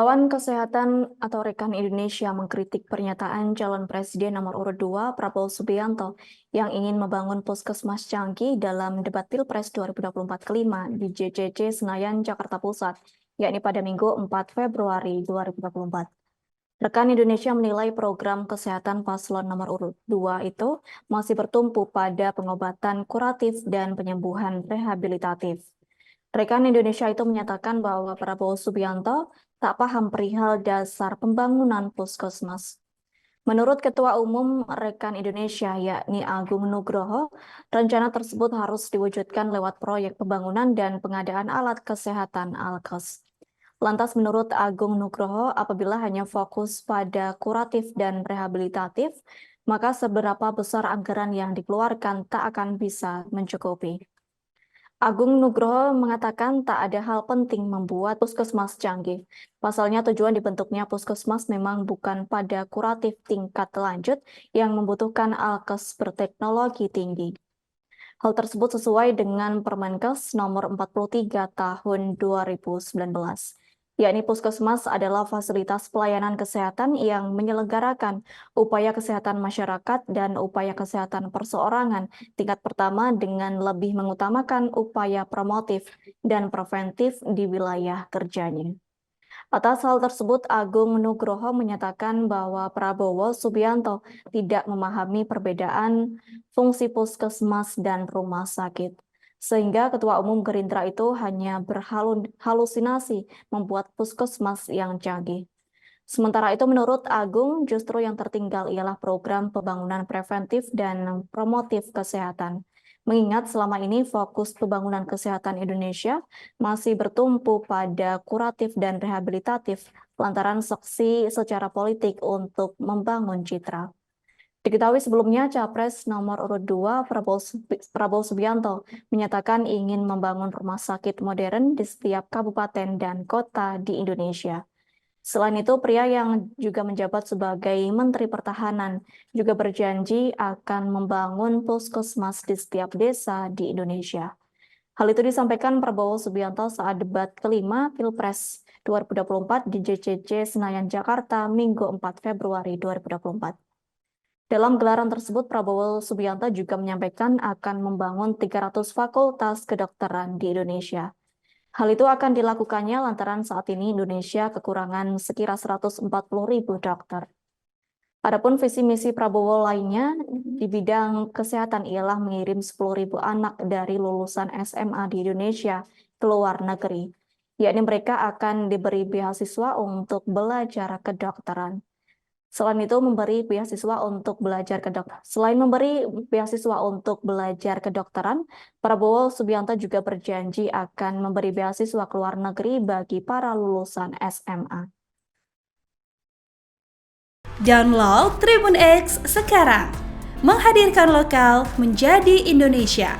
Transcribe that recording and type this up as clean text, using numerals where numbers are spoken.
Relawan Kesehatan atau Rekan Indonesia mengkritik pernyataan calon presiden nomor urut 2 Prabowo Subianto yang ingin membangun puskesmas canggih dalam debat Pilpres 2024 kelima di JCC Senayan, Jakarta Pusat, yakni pada Minggu 4 Februari 2024. Rekan Indonesia menilai program kesehatan paslon nomor urut 2 itu masih bertumpu pada pengobatan kuratif dan penyembuhan rehabilitatif. Rekan Indonesia itu menyatakan bahwa Prabowo Subianto tak paham perihal dasar pembangunan puskesmas. Menurut Ketua Umum Rekan Indonesia, yakni Agung Nugroho, rencana tersebut harus diwujudkan lewat proyek pembangunan dan pengadaan alat kesehatan Alkes. Lantas menurut Agung Nugroho, apabila hanya fokus pada kuratif dan rehabilitatif, maka seberapa besar anggaran yang dikeluarkan tak akan bisa mencukupi. Agung Nugroho mengatakan tak ada hal penting membuat puskesmas canggih. Pasalnya tujuan dibentuknya puskesmas memang bukan pada kuratif tingkat lanjut yang membutuhkan alkes berteknologi tinggi. Hal tersebut sesuai dengan Permenkes nomor 43 tahun 2019. Yakni puskesmas adalah fasilitas pelayanan kesehatan yang menyelenggarakan upaya kesehatan masyarakat dan upaya kesehatan perseorangan tingkat pertama dengan lebih mengutamakan upaya promotif dan preventif di wilayah kerjanya. Atas hal tersebut, Agung Nugroho menyatakan bahwa Prabowo Subianto tidak memahami perbedaan fungsi puskesmas dan rumah sakit. Sehingga Ketua Umum Gerindra itu hanya berhalusinasi membuat puskesmas yang canggih. Sementara itu menurut Agung, justru yang tertinggal ialah program pembangunan preventif dan promotif kesehatan. Mengingat selama ini fokus pembangunan kesehatan Indonesia masih bertumpu pada kuratif dan rehabilitatif lantaran seksi secara politik untuk membangun citra. Diketahui sebelumnya, Capres nomor urut 2 Prabowo Subianto menyatakan ingin membangun rumah sakit modern di setiap kabupaten dan kota di Indonesia. Selain itu, pria yang juga menjabat sebagai Menteri Pertahanan juga berjanji akan membangun puskesmas di setiap desa di Indonesia. Hal itu disampaikan Prabowo Subianto saat debat kelima Pilpres 2024 di JCC Senayan, Jakarta, Minggu 4 Februari 2024. Dalam gelaran tersebut, Prabowo Subianto juga menyampaikan akan membangun 300 fakultas kedokteran di Indonesia. Hal itu akan dilakukannya lantaran saat ini Indonesia kekurangan sekira 140.000 dokter. Adapun visi misi Prabowo lainnya di bidang kesehatan ialah mengirim 10.000 anak dari lulusan SMA di Indonesia ke luar negeri, yakni mereka akan diberi beasiswa untuk belajar kedokteran. Selain memberi beasiswa untuk belajar kedokteran, Prabowo Subianto juga berjanji akan memberi beasiswa ke luar negeri bagi para lulusan SMA. Download Tribun X sekarang, menghadirkan lokal menjadi Indonesia.